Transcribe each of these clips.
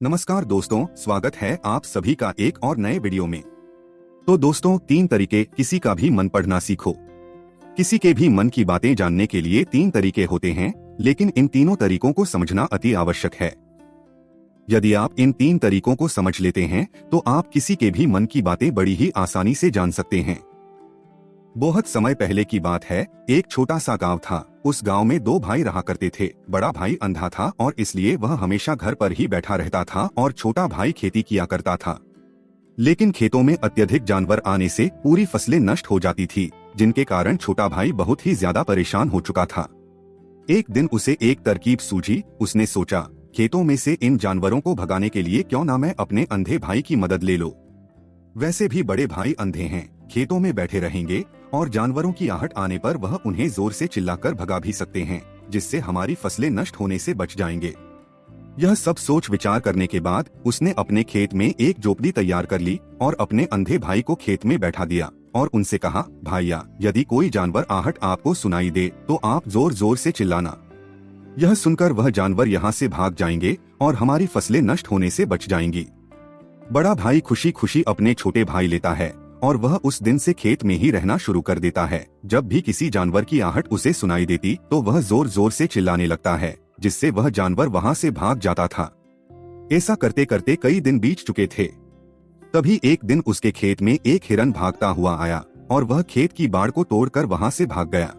नमस्कार दोस्तों, स्वागत है आप सभी का एक और नए वीडियो में। तो दोस्तों, 3 तरीके किसी का भी मन पढ़ना सीखो। किसी के भी मन की बातें जानने के लिए 3 तरीके होते हैं, लेकिन इन तीनों तरीकों को समझना अति आवश्यक है। यदि आप इन 3 तरीकों को समझ लेते हैं, तो आप किसी के भी मन की बातें बड़ी ही आसानी से जान सकते हैं। बहुत समय पहले की बात है, एक छोटा सा गांव था। उस गांव में 2 भाई रहा करते थे। बड़ा भाई अंधा था और इसलिए वह हमेशा घर पर ही बैठा रहता था और छोटा भाई खेती किया करता था। लेकिन खेतों में अत्यधिक जानवर आने से पूरी फसलें नष्ट हो जाती थी, जिनके कारण छोटा भाई बहुत ही ज्यादा परेशान हो चुका था। एक दिन उसे एक तरकीब सूझी। उसने सोचा, खेतों में से इन जानवरों को भगाने के लिए क्यों ना मैं अपने अंधे भाई की मदद ले लो। वैसे भी बड़े भाई अंधे हैं, खेतों में बैठे रहेंगे और जानवरों की आहट आने पर वह उन्हें जोर से चिल्लाकर भगा भी सकते हैं, जिससे हमारी फसलें नष्ट होने से बच जाएंगे। यह सब सोच विचार करने के बाद उसने अपने खेत में एक झोपड़ी तैयार कर ली और अपने अंधे भाई को खेत में बैठा दिया और उनसे कहा, भाइया, यदि कोई जानवर आहट आपको सुनाई दे तो आप जोर जोर से चिल्लाना। यह सुनकर वह जानवर यहाँ से भाग जाएंगे और हमारी फसलें नष्ट होने से बच जाएंगी। बड़ा भाई खुशी खुशी अपने छोटे भाई लेता है और वह उस दिन से खेत में ही रहना शुरू कर देता है। जब भी किसी जानवर की आहट उसे सुनाई देती तो वह जोर जोर से चिल्लाने लगता है, जिससे वह जानवर वहां से भाग जाता था। ऐसा करते करते कई दिन बीत चुके थे। तभी एक दिन उसके खेत में एक हिरन भागता हुआ आया और वह खेत की बाड़ को तोड़कर वहां से भाग गया।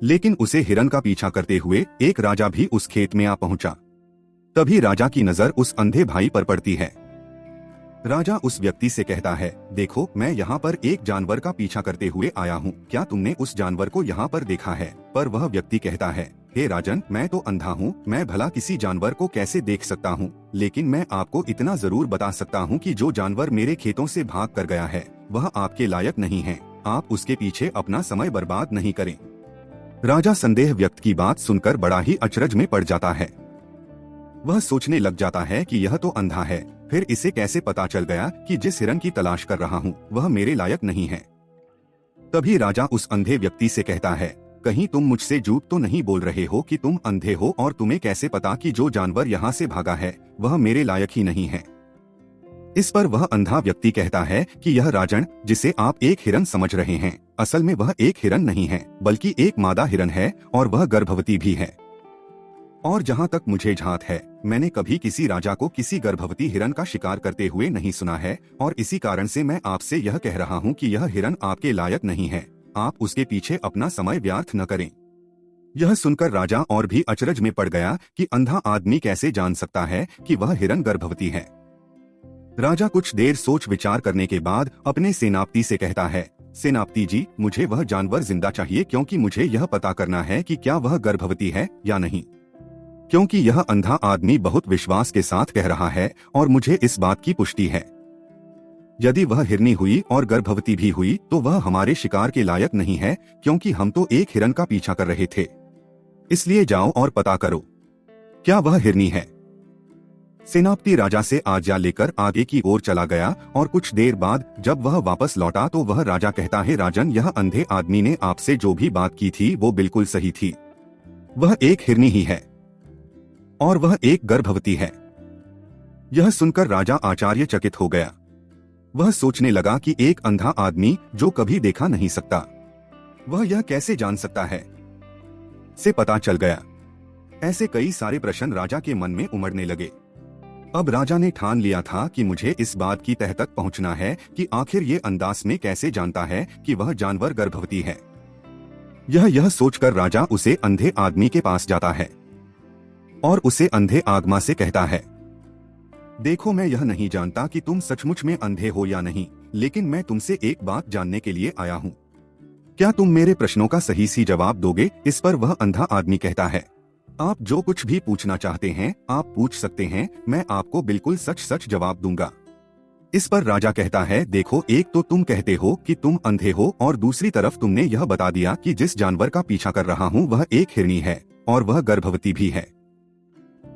लेकिन उसे हिरन का पीछा करते हुए एक राजा भी उस खेत में आ पहुंचा। तभी राजा की नजर उस अंधे भाई पर पड़ती है। राजा उस व्यक्ति से कहता है, देखो, मैं यहाँ पर एक जानवर का पीछा करते हुए आया हूँ, क्या तुमने उस जानवर को यहाँ पर देखा है? पर वह व्यक्ति कहता है, हे राजन, मैं तो अंधा हूँ, मैं भला किसी जानवर को कैसे देख सकता हूँ? लेकिन मैं आपको इतना जरूर बता सकता हूँ कि जो जानवर मेरे खेतों से भाग कर गया है वह आपके लायक नहीं है। आप उसके पीछे अपना समय बर्बाद नहीं करें। राजा संदेह व्यक्त की बात सुनकर बड़ा ही अचरज में पड़ जाता है। वह सोचने लग जाता है कि यह तो अंधा है, फिर इसे कैसे पता चल गया कि जिस हिरन की तलाश कर रहा हूँ वह मेरे लायक नहीं है। तभी राजा उस अंधे व्यक्ति से कहता है, कहीं तुम मुझसे झूठ तो नहीं बोल रहे हो कि तुम अंधे हो और तुम्हें कैसे पता कि जो जानवर यहाँ से भागा है वह मेरे लायक ही नहीं है? इस पर वह अंधा व्यक्ति कहता है कि यह राजन, जिसे आप एक हिरन समझ रहे हैं, असल में वह एक हिरन नहीं है, बल्कि एक मादा हिरन है और वह गर्भवती भी है। और जहाँ तक मुझे झात है, मैंने कभी किसी राजा को किसी गर्भवती हिरन का शिकार करते हुए नहीं सुना है और इसी कारण से मैं आपसे यह कह रहा हूँ कि यह हिरन आपके लायक नहीं है। आप उसके पीछे अपना समय व्यर्थ न करें। यह सुनकर राजा और भी अचरज में पड़ गया कि अंधा आदमी कैसे जान सकता है कि वह हिरन गर्भवती है। राजा कुछ देर सोच विचार करने के बाद अपने सेनापति से कहता है, सेनापति जी, मुझे वह जानवर जिंदा चाहिए, क्योंकि मुझे यह पता करना है कि क्या वह गर्भवती है या नहीं। क्योंकि यह अंधा आदमी बहुत विश्वास के साथ कह रहा है और मुझे इस बात की पुष्टि है। यदि वह हिरनी हुई और गर्भवती भी हुई तो वह हमारे शिकार के लायक नहीं है, क्योंकि हम तो एक हिरन का पीछा कर रहे थे। इसलिए जाओ और पता करो, क्या वह हिरनी है? सेनापति राजा से आज्ञा लेकर आगे की ओर चला गया और कुछ देर बाद जब वह वापस लौटा तो वह राजा कहता है, राजन, यह अंधे आदमी ने आपसे जो भी बात की थी वो बिल्कुल सही थी। वह एक हिरनी ही है और वह एक गर्भवती है। यह सुनकर राजा आश्चर्यचकित हो गया। वह सोचने लगा कि एक अंधा आदमी जो कभी देखा नहीं सकता, वह यह कैसे जान सकता है? से पता चल गया। ऐसे कई सारे प्रश्न राजा के मन में उमड़ने लगे। अब राजा ने ठान लिया था कि मुझे इस बात की तह तक पहुंचना है कि आखिर ये अंदाज में कैसे जानता है कि वह जानवर गर्भवती है। यह सोचकर राजा उसे अंधे आदमी के पास जाता है और उसे अंधे आगमा से कहता है, देखो, मैं यह नहीं जानता कि तुम सचमुच में अंधे हो या नहीं, लेकिन मैं तुमसे एक बात जानने के लिए आया हूँ। क्या तुम मेरे प्रश्नों का सही सी जवाब दोगे? इस पर वह अंधा आदमी कहता है, आप जो कुछ भी पूछना चाहते हैं आप पूछ सकते हैं, मैं आपको बिल्कुल सच सच जवाब दूंगा। इस पर राजा कहता है, देखो, एक तो तुम कहते हो कि तुम अंधे हो और दूसरी तरफ तुमने यह बता दिया कि जिस जानवर का पीछा कर रहा हूँ वह एक हिरनी है और वह गर्भवती भी है।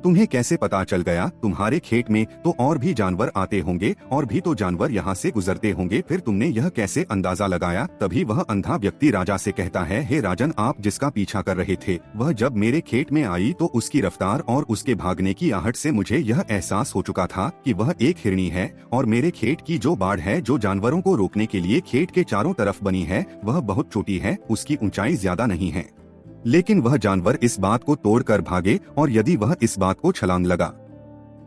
तुम्हें कैसे पता चल गया? तुम्हारे खेत में तो और भी जानवर आते होंगे और भी तो जानवर यहाँ से गुजरते होंगे, फिर तुमने यह कैसे अंदाजा लगाया? तभी वह अंधा व्यक्ति राजा से कहता है, हे राजन, आप जिसका पीछा कर रहे थे वह जब मेरे खेत में आई तो उसकी रफ्तार और उसके भागने की आहट से मुझे यह एहसास हो चुका था कि वह एक हिरनी है, और मेरे खेत की जो बाड़ है जो जानवरों को रोकने के लिए खेत के चारों तरफ बनी है वह बहुत छोटी है, उसकी ऊंचाई ज्यादा नहीं है। लेकिन वह जानवर इस बात को तोड़कर भागे, और यदि वह इस बात को छलांग लगा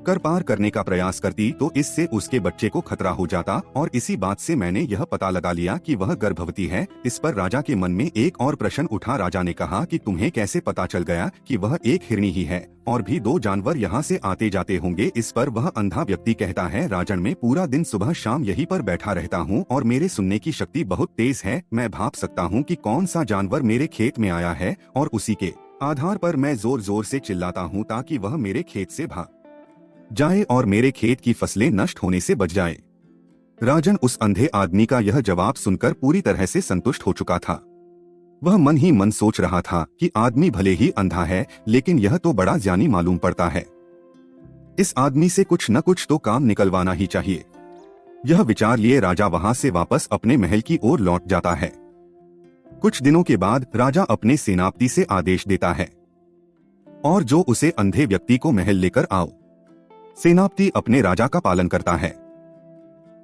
कर पार करने का प्रयास करती तो इससे उसके बच्चे को खतरा हो जाता, और इसी बात से मैंने यह पता लगा लिया कि वह गर्भवती है। इस पर राजा के मन में एक और प्रश्न उठा। राजा ने कहा कि तुम्हें कैसे पता चल गया कि वह एक हिरनी ही है और भी दो जानवर यहाँ से आते जाते होंगे? इस पर वह अंधा व्यक्ति कहता है, राजन, मैं पूरा दिन सुबह शाम यहीं पर बैठा रहता हूँ और मेरे सुनने की शक्ति बहुत तेज है। मैं भाप सकता हूँ कि कौन सा जानवर मेरे खेत में आया है, और उसी के आधार पर मैं जोर जोर से चिल्लाता हूँ ताकि वह मेरे खेत से भाग जाए और मेरे खेत की फसलें नष्ट होने से बच जाए। राजन उस अंधे आदमी का यह जवाब सुनकर पूरी तरह से संतुष्ट हो चुका था। वह मन ही मन सोच रहा था कि आदमी भले ही अंधा है लेकिन यह तो बड़ा ज्ञानी मालूम पड़ता है, इस आदमी से कुछ न कुछ तो काम निकलवाना ही चाहिए। यह विचार लिए राजा वहां से वापस अपने महल की ओर लौट जाता है। कुछ दिनों के बाद राजा अपने सेनापति से आदेश देता है और जो उसे अंधे व्यक्ति को महल लेकर आओ। सेनापति अपने राजा का पालन करता है।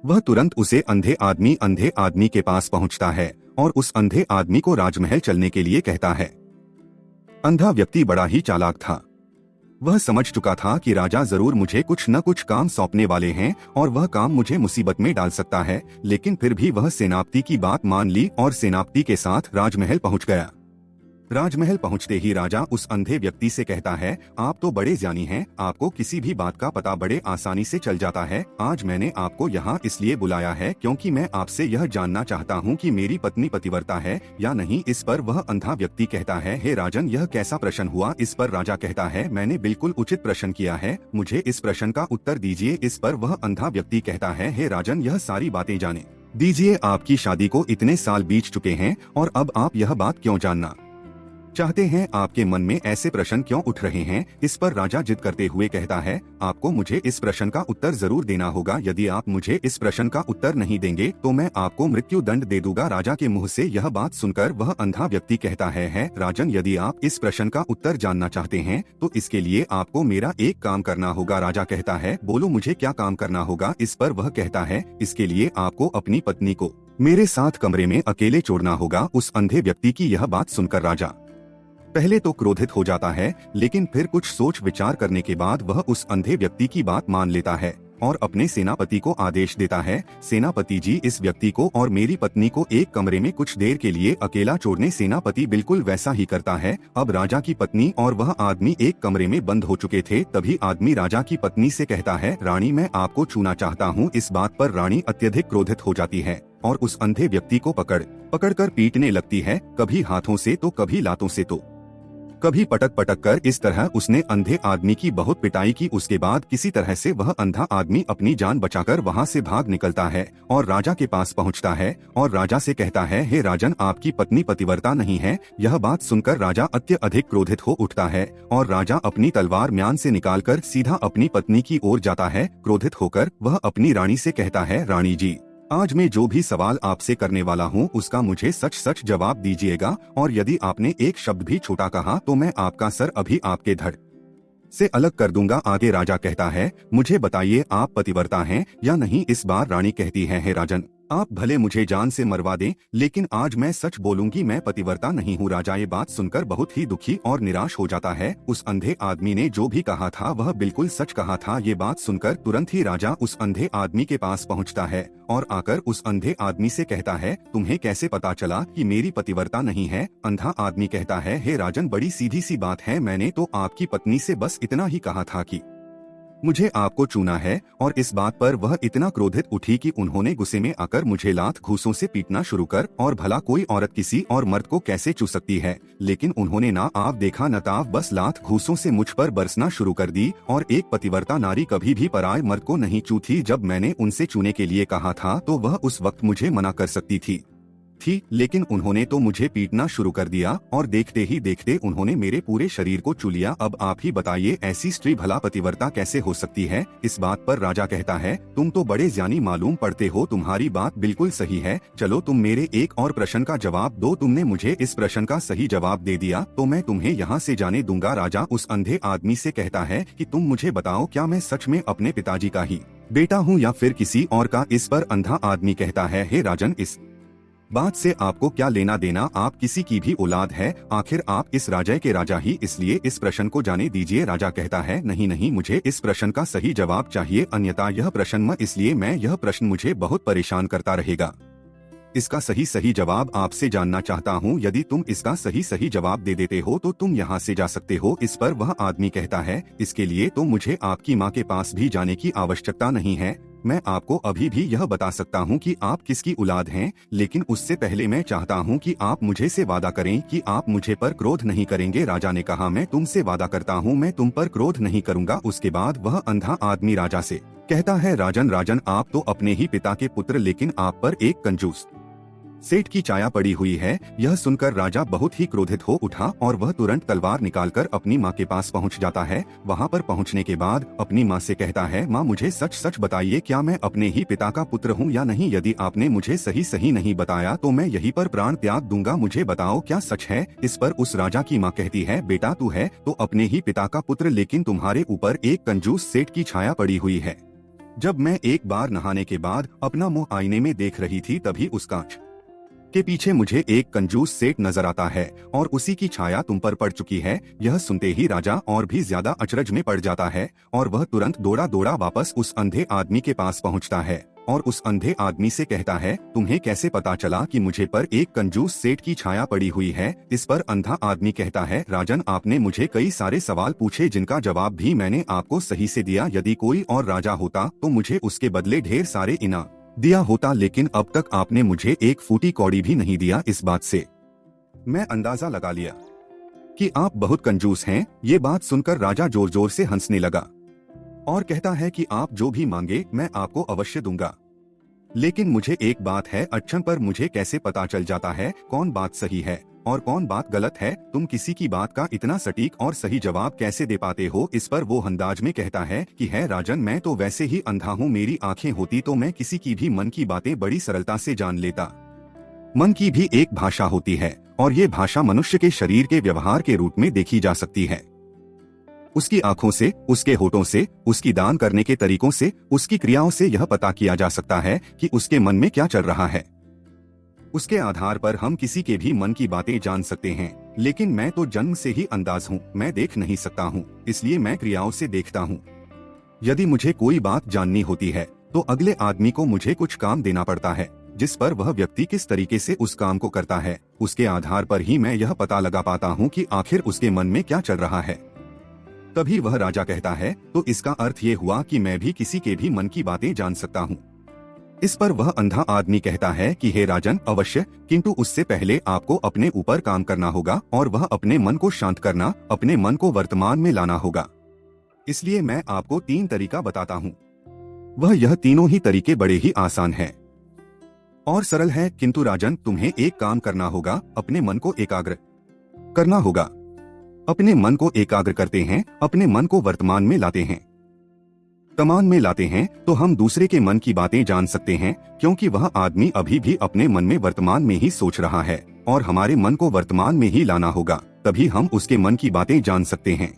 वह तुरंत उसे अंधे आदमी के पास पहुंचता है और उस अंधे आदमी को राजमहल चलने के लिए कहता है। अंधा व्यक्ति बड़ा ही चालाक था। वह समझ चुका था कि राजा जरूर मुझे कुछ न कुछ काम सौंपने वाले हैं और वह काम मुझे मुसीबत में डाल सकता है, लेकिन फिर भी वह सेनापति की बात मान ली और सेनापति के साथ राजमहल पहुंच गया। राजमहल पहुंचते ही राजा उस अंधे व्यक्ति से कहता है, आप तो बड़े ज्ञानी हैं, आपको किसी भी बात का पता बड़े आसानी से चल जाता है। आज मैंने आपको यहाँ इसलिए बुलाया है क्योंकि मैं आपसे यह जानना चाहता हूँ कि मेरी पत्नी पतिव्रता है या नहीं। इस पर वह अंधा व्यक्ति कहता है, हे राजन, यह कैसा प्रश्न हुआ? इस पर राजा कहता है, मैंने बिल्कुल उचित प्रश्न किया है, मुझे इस प्रश्न का उत्तर दीजिए। इस पर वह अंधा व्यक्ति कहता है, हे राजन, यह सारी बातें जाने दीजिए। आपकी शादी को इतने साल बीत चुके हैं और अब आप यह बात क्यों जानना चाहते हैं? आपके मन में ऐसे प्रश्न क्यों उठ रहे हैं? इस पर राजा जिद करते हुए कहता है, आपको मुझे इस प्रश्न का उत्तर जरूर देना होगा। यदि आप मुझे इस प्रश्न का उत्तर नहीं देंगे तो मैं आपको मृत्यु दंड दे दूंगा। राजा के मुंह से यह बात सुनकर वह अंधा व्यक्ति कहता है राजन, यदि आप इस प्रश्न का उत्तर जानना चाहते हैं तो इसके लिए आपको मेरा एक काम करना होगा। राजा कहता है, बोलो, मुझे क्या काम करना होगा? इस पर वह कहता है, इसके लिए आपको अपनी पत्नी को मेरे साथ कमरे में अकेले छोड़ना होगा। उस अंधे व्यक्ति की यह बात सुनकर राजा पहले तो क्रोधित हो जाता है, लेकिन फिर कुछ सोच विचार करने के बाद वह उस अंधे व्यक्ति की बात मान लेता है और अपने सेनापति को आदेश देता है, सेनापति जी, इस व्यक्ति को और मेरी पत्नी को एक कमरे में कुछ देर के लिए अकेला छोड़ने। सेनापति बिल्कुल वैसा ही करता है। अब राजा की पत्नी और वह आदमी एक कमरे में बंद हो चुके थे। तभी आदमी राजा की पत्नी से कहता है, रानी, मैं आपको छूना चाहता हूँ। इस बात पर रानी अत्यधिक क्रोधित हो जाती है और उस अंधे व्यक्ति को पकड़ कर पीटने लगती है, कभी हाथों से तो कभी लातों से तो कभी पटक पटक कर। इस तरह उसने अंधे आदमी की बहुत पिटाई की। उसके बाद किसी तरह से वह अंधा आदमी अपनी जान बचाकर वहां से भाग निकलता है और राजा के पास पहुंचता है और राजा से कहता है, हे राजन, आपकी पत्नी पतिव्रता नहीं है। यह बात सुनकर राजा अत्यधिक क्रोधित हो उठता है और राजा अपनी तलवार म्यान से निकालकर सीधा अपनी पत्नी की ओर जाता है। क्रोधित होकर वह अपनी रानी से कहता है, रानी जी, आज मैं जो भी सवाल आपसे करने वाला हूँ उसका मुझे सच सच जवाब दीजिएगा, और यदि आपने एक शब्द भी छोटा कहा तो मैं आपका सर अभी आपके धड़ से अलग कर दूंगा। आगे राजा कहता है, मुझे बताइए, आप पतिव्रता हैं या नहीं? इस बार रानी कहती है, हे राजन, आप भले मुझे जान से मरवा दें, लेकिन आज मैं सच बोलूंगी, मैं पतिव्रता नहीं हूँ। राजा ये बात सुनकर बहुत ही दुखी और निराश हो जाता है। उस अंधे आदमी ने जो भी कहा था वह बिल्कुल सच कहा था। ये बात सुनकर तुरंत ही राजा उस अंधे आदमी के पास पहुँचता है और आकर उस अंधे आदमी से कहता है, तुम्हें कैसे पता चला कि मेरी पतिव्रता नहीं है? अंधा आदमी कहता है, हे राजन, बड़ी सीधी सी बात है, मैंने तो आपकी पत्नी से बस इतना ही कहा था कि मुझे आपको चुना है, और इस बात पर वह इतना क्रोधित उठी कि उन्होंने गुस्से में आकर मुझे लात घूंसों से पीटना शुरू कर। और भला कोई औरत किसी और मर्द को कैसे चू सकती है? लेकिन उन्होंने ना आप देखा न ताव बस लात घूंसों से मुझ पर बरसना शुरू कर दी। और एक पतिव्रता नारी कभी भी पराये मर्द को नहीं चूथी। जब मैंने उनसे चूने के लिए कहा था तो वह उस वक्त मुझे मना कर सकती थी थी, लेकिन उन्होंने तो मुझे पीटना शुरू कर दिया और देखते ही देखते उन्होंने मेरे पूरे शरीर को चू लिया। अब आप ही बताइए ऐसी स्त्री भला पतिव्रता कैसे हो सकती है। इस बात पर राजा कहता है, तुम तो बड़े ज्ञानी मालूम पड़ते हो, तुम्हारी बात बिल्कुल सही है। चलो तुम मेरे एक और प्रश्न का जवाब दो। तुमने मुझे इस प्रश्न का सही जवाब दे दिया तो मैं तुम्हें यहाँ से जाने दूंगा। राजा उस अंधे आदमी से कहता है कि तुम मुझे बताओ, क्या मैं सच में अपने पिताजी का ही बेटा हूँ या फिर किसी और का। इस पर अंधा आदमी कहता है, हे राजन, इस बात से आपको क्या लेना देना, आप किसी की भी औलाद है, आखिर आप इस राज्य के राजा ही, इसलिए इस प्रश्न को जाने दीजिए। राजा कहता है, नहीं नहीं, मुझे इस प्रश्न का सही जवाब चाहिए, अन्यथा यह प्रश्न मत, इसलिए मैं यह प्रश्न मुझे बहुत परेशान करता रहेगा। इसका सही जवाब आपसे जानना चाहता हूँ, यदि तुम इसका सही जवाब दे देते हो तो तुम यहाँ से जा सकते हो। इस पर वह आदमी कहता है, इसके लिए तो मुझे आपकी माँ के पास भी जाने की आवश्यकता नहीं है, मैं आपको अभी भी यह बता सकता हूँ कि आप किसकी औलाद हैं, लेकिन उससे पहले मैं चाहता हूँ कि आप मुझे से वादा करें कि आप मुझे पर क्रोध नहीं करेंगे। राजा ने कहा, मैं तुमसे वादा करता हूँ, मैं तुम पर क्रोध नहीं करूँगा। उसके बाद वह अंधा आदमी राजा से कहता है, राजन, आप तो अपने ही पिता के पुत्र, लेकिन आप पर एक कंजूस सेठ की छाया पड़ी हुई है। यह सुनकर राजा बहुत ही क्रोधित हो उठा और वह तुरंत तलवार निकालकर अपनी माँ के पास पहुँच जाता है। वहाँ पर पहुँचने के बाद अपनी माँ से कहता है, माँ मुझे सच बताइए, क्या मैं अपने ही पिता का पुत्र हूँ या नहीं। यदि आपने मुझे सही नहीं बताया तो मैं यहीं पर प्राण त्याग दूंगा, मुझे बताओ क्या सच है। इस पर उस राजा की माँ कहती है, बेटा तू है तो अपने ही पिता का पुत्र, लेकिन तुम्हारे ऊपर एक कंजूस सेठ की छाया पड़ी हुई है। जब मैं एक बार नहाने के बाद अपना मुँह आईने में देख रही थी, तभी उस कांच के पीछे मुझे एक कंजूस सेठ नजर आता है और उसी की छाया तुम पर पड़ चुकी है। यह सुनते ही राजा और भी ज्यादा अचरज में पड़ जाता है और वह तुरंत दौड़ा वापस उस अंधे आदमी के पास पहुंचता है और उस अंधे आदमी से कहता है, तुम्हें कैसे पता चला कि मुझे पर एक कंजूस सेठ की छाया पड़ी हुई है। इस पर अंधा आदमी कहता है, राजन, आपने मुझे कई सारे सवाल पूछे जिनका जवाब भी मैंने आपको सही से दिया। यदि कोई और राजा होता तो मुझे उसके बदले ढेर सारे इनाम दिया होता, लेकिन अब तक आपने मुझे एक फूटी कौड़ी भी नहीं दिया। इस बात से मैं अंदाजा लगा लिया कि आप बहुत कंजूस हैं। ये बात सुनकर राजा जोर जोर से हंसने लगा और कहता है कि आप जो भी मांगे मैं आपको अवश्य दूंगा, लेकिन मुझे एक बात है, अक्षण पर मुझे कैसे पता चल जाता है कौन बात सही है और कौन बात गलत है। तुम किसी की बात का इतना सटीक और सही जवाब कैसे दे पाते हो। इस पर वो अंदाज में कहता है कि है राजन, मैं तो वैसे ही अंधा हूँ, मेरी आंखें होती तो मैं किसी की भी मन की बातें बड़ी सरलता से जान लेता। मन की भी एक भाषा होती है और ये भाषा मनुष्य के शरीर के व्यवहार के रूप में देखी जा सकती है। उसकी आंखों से, उसके होठों से, उसकी दान करने के तरीकों से, उसकी क्रियाओं से यह पता किया जा सकता है कि उसके मन में क्या चल रहा है। उसके आधार पर हम किसी के भी मन की बातें जान सकते हैं, लेकिन मैं तो जन्म से ही अंदाज हूँ, मैं देख नहीं सकता हूँ, इसलिए मैं क्रियाओं से देखता हूँ। यदि मुझे कोई बात जाननी होती है तो अगले आदमी को मुझे कुछ काम देना पड़ता है, जिस पर वह व्यक्ति किस तरीके से उस काम को करता है, उसके आधार पर ही मैं यह पता लगा पाता हूँ कि आखिर उसके मन में क्या चल रहा है। तभी वह राजा कहता है, तो इसका अर्थ ये हुआ कि मैं भी किसी के भी मन की बातें जान सकता हूँ। इस पर वह अंधा आदमी कहता है कि हे राजन, अवश्य, किंतु उससे पहले आपको अपने ऊपर काम करना होगा और वह अपने मन को शांत करना, अपने मन को वर्तमान में लाना होगा। इसलिए मैं आपको 3 तरीका बताता हूँ। वह यह तीनों ही तरीके बड़े ही आसान हैं और सरल है, किंतु राजन तुम्हें एक काम करना होगा, अपने मन को एकाग्र करना होगा। अपने मन को एकाग्र करते हैं, अपने मन को वर्तमान में लाते हैं, तमान में लाते हैं, तो हम दूसरे के मन की बातें जान सकते हैं, क्योंकि वह आदमी अभी भी अपने मन में वर्तमान में ही सोच रहा है और हमारे मन को वर्तमान में ही लाना होगा, तभी हम उसके मन की बातें जान सकते हैं।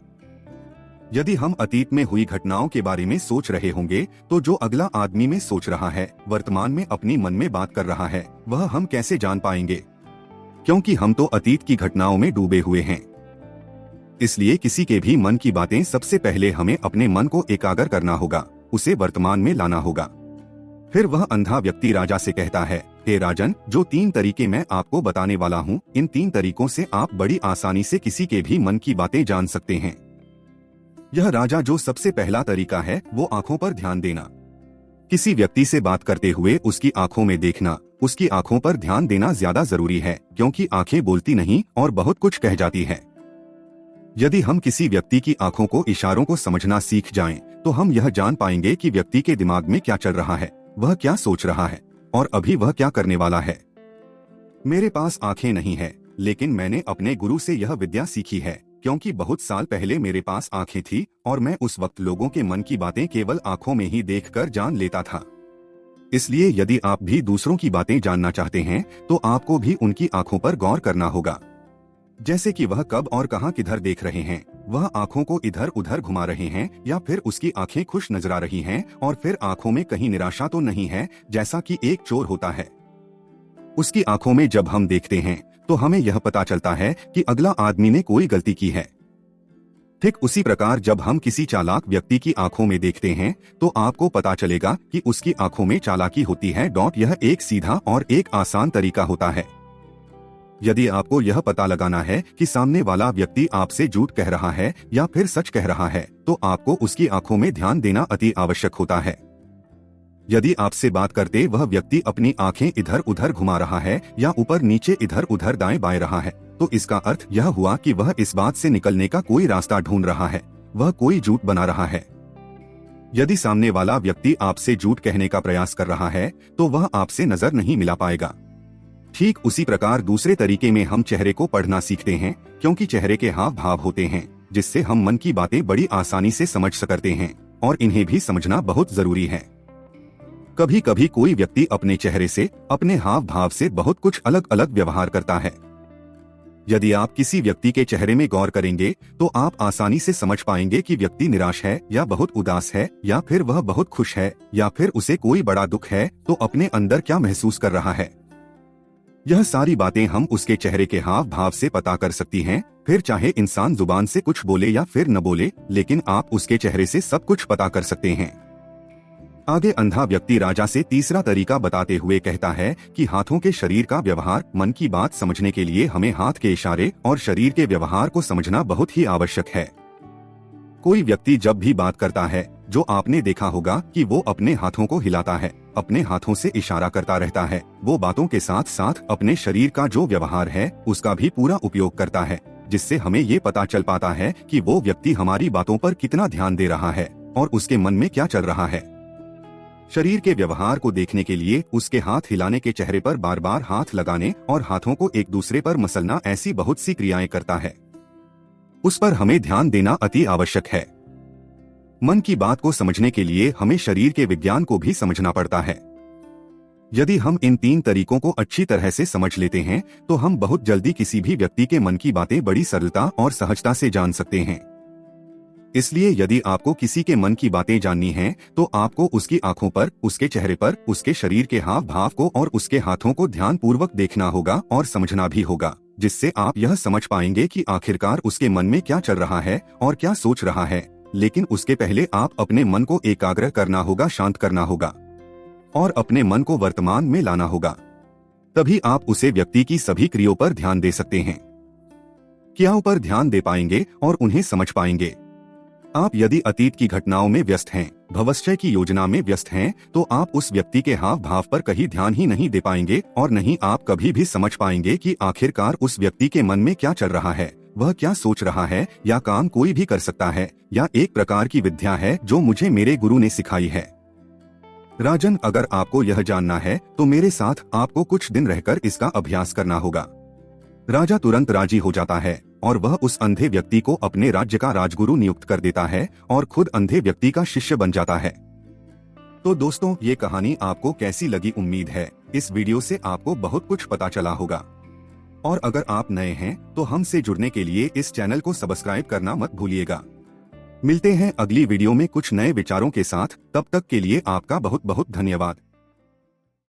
यदि हम अतीत में हुई घटनाओं के बारे में सोच रहे होंगे तो जो अगला आदमी में सोच रहा है, वर्तमान में अपनी मन में बात कर रहा है, वह हम कैसे जान पाएंगे, क्योंकि हम तो अतीत की घटनाओं में डूबे हुए हैं। इसलिए किसी के भी मन की बातें सबसे पहले हमें अपने मन को एकाग्र करना होगा, उसे वर्तमान में लाना होगा। फिर वह अंधा व्यक्ति राजा से कहता है, हे राजन, जो 3 तरीके मैं आपको बताने वाला हूँ, इन 3 तरीकों से आप बड़ी आसानी से किसी के भी मन की बातें जान सकते हैं। यह राजा जो सबसे पहला तरीका है वो आंखों पर ध्यान देना। किसी व्यक्ति से बात करते हुए उसकी आंखों में देखना, उसकी आंखों पर ध्यान देना ज्यादा जरूरी है, क्योंकि आंखें बोलती नहीं और बहुत कुछ कह जाती है। यदि हम किसी व्यक्ति की आंखों को, इशारों को समझना सीख जाएं, तो हम यह जान पाएंगे कि व्यक्ति के दिमाग में क्या चल रहा है, वह क्या सोच रहा है और अभी वह क्या करने वाला है। मेरे पास आंखें नहीं है, लेकिन मैंने अपने गुरु से यह विद्या सीखी है, क्योंकि बहुत साल पहले मेरे पास आंखें थी और मैं उस वक्त लोगों के मन की बातें केवल आंखों में ही देखकर जान लेता था। इसलिए यदि आप भी दूसरों की बातें जानना चाहते हैं तो आपको भी उनकी आंखों पर गौर करना होगा। जैसे कि वह कब और कहां किधर देख रहे हैं, वह आंखों को इधर उधर घुमा रहे हैं या फिर उसकी आंखें खुश नजर आ रही हैं, और फिर आंखों में कहीं निराशा तो नहीं है जैसा कि एक चोर होता है। उसकी आंखों में जब हम देखते हैं तो हमें यह पता चलता है कि अगला आदमी ने कोई गलती की है। ठीक उसी प्रकार जब हम किसी चालाक व्यक्ति की आंखों में देखते हैं तो आपको पता चलेगा कि उसकी आंखों में चालाकी होती है। यह एक सीधा और एक आसान तरीका होता है। यदि आपको यह पता लगाना है कि सामने वाला व्यक्ति आपसे झूठ कह रहा है या फिर सच कह रहा है, तो आपको उसकी आंखों में ध्यान देना अति आवश्यक होता है। यदि आपसे बात करते वह व्यक्ति अपनी आंखें इधर उधर घुमा रहा है या ऊपर नीचे इधर उधर दाएं बाएं रहा है, तो इसका अर्थ यह हुआ कि वह इस बात से निकलने का कोई रास्ता ढूंढ रहा है, वह कोई झूठ बना रहा है। यदि सामने वाला व्यक्ति आपसे झूठ कहने का प्रयास कर रहा है तो वह आपसे नजर नहीं मिला पाएगा। ठीक उसी प्रकार दूसरे तरीके में हम चेहरे को पढ़ना सीखते हैं, क्योंकि चेहरे के हाव भाव होते हैं जिससे हम मन की बातें बड़ी आसानी से समझ सकते हैं, और इन्हें भी समझना बहुत जरूरी है। कभी कभी कोई व्यक्ति अपने चेहरे से, अपने हाव भाव से बहुत कुछ अलग अलग व्यवहार करता है। यदि आप किसी व्यक्ति के चेहरे में गौर करेंगे तो आप आसानी से समझ पाएंगे कि व्यक्ति निराश है या बहुत उदास है, या फिर वह बहुत खुश है, या फिर उसे कोई बड़ा दुख है तो अपने अंदर क्या महसूस कर रहा है। यह सारी बातें हम उसके चेहरे के हाव भाव से पता कर सकती हैं। फिर चाहे इंसान जुबान से कुछ बोले या फिर न बोले, लेकिन आप उसके चेहरे से सब कुछ पता कर सकते हैं। आगे अंधा व्यक्ति राजा से तीसरा तरीका बताते हुए कहता है कि हाथों के शरीर का व्यवहार, मन की बात समझने के लिए हमें हाथ के इशारे और शरीर के व्यवहार को समझना बहुत ही आवश्यक है। कोई व्यक्ति जब भी बात करता है, जो आपने देखा होगा कि वो अपने हाथों को हिलाता है, अपने हाथों से इशारा करता रहता है। वो बातों के साथ साथ अपने शरीर का जो व्यवहार है उसका भी पूरा उपयोग करता है, जिससे हमें ये पता चल पाता है कि वो व्यक्ति हमारी बातों पर कितना ध्यान दे रहा है और उसके मन में क्या चल रहा है। शरीर के व्यवहार को देखने के लिए उसके हाथ हिलाने के चेहरे पर बार बार हाथ लगाने और हाथों को एक दूसरे पर मसलना ऐसी बहुत सी क्रियाएं करता है, उस पर हमें ध्यान देना अति आवश्यक है। मन की बात को समझने के लिए हमें शरीर के विज्ञान को भी समझना पड़ता है। यदि हम इन तीन तरीकों को अच्छी तरह से समझ लेते हैं तो हम बहुत जल्दी किसी भी व्यक्ति के मन की बातें बड़ी सरलता और सहजता से जान सकते हैं। इसलिए यदि आपको किसी के मन की बातें जाननी हैं, तो आपको उसकी आंखों पर, उसके चेहरे पर, उसके शरीर के हाव भाव को और उसके हाथों को ध्यान पूर्वक देखना होगा और समझना भी होगा, जिससे आप यह समझ पाएंगे कि आखिरकार उसके मन में क्या चल रहा है और क्या सोच रहा है। लेकिन उसके पहले आप अपने मन को एकाग्र करना होगा, शांत करना होगा और अपने मन को वर्तमान में लाना होगा। तभी आप उसे व्यक्ति की सभी क्रियाओं पर ध्यान दे सकते हैं, क्रियाओं पर ध्यान दे पाएंगे और उन्हें समझ पाएंगे। आप यदि अतीत की घटनाओं में व्यस्त हैं, भविष्य की योजना में व्यस्त हैं, तो आप उस व्यक्ति के हाव भाव पर कहीं ध्यान ही नहीं दे पाएंगे और नहीं आप कभी भी समझ पाएंगे कि आखिरकार उस व्यक्ति के मन में क्या चल रहा है, वह क्या सोच रहा है। या काम कोई भी कर सकता है, या एक प्रकार की विद्या है जो मुझे मेरे गुरु ने सिखाई है। राजन, अगर आपको यह जानना है तो मेरे साथ आपको कुछ दिन रहकर इसका अभ्यास करना होगा। राजा तुरंत राजी हो जाता है और वह उस अंधे व्यक्ति को अपने राज्य का राजगुरु नियुक्त कर देता है और खुद अंधे व्यक्ति का शिष्य बन जाता है। तो दोस्तों, ये कहानी आपको कैसी लगी? उम्मीद है इस वीडियो से आपको बहुत कुछ पता चला होगा। और अगर आप नए हैं तो हमसे जुड़ने के लिए इस चैनल को सब्सक्राइब करना मत भूलिएगा। मिलते हैं अगली वीडियो में कुछ नए विचारों के साथ। तब तक के लिए आपका बहुत बहुत धन्यवाद।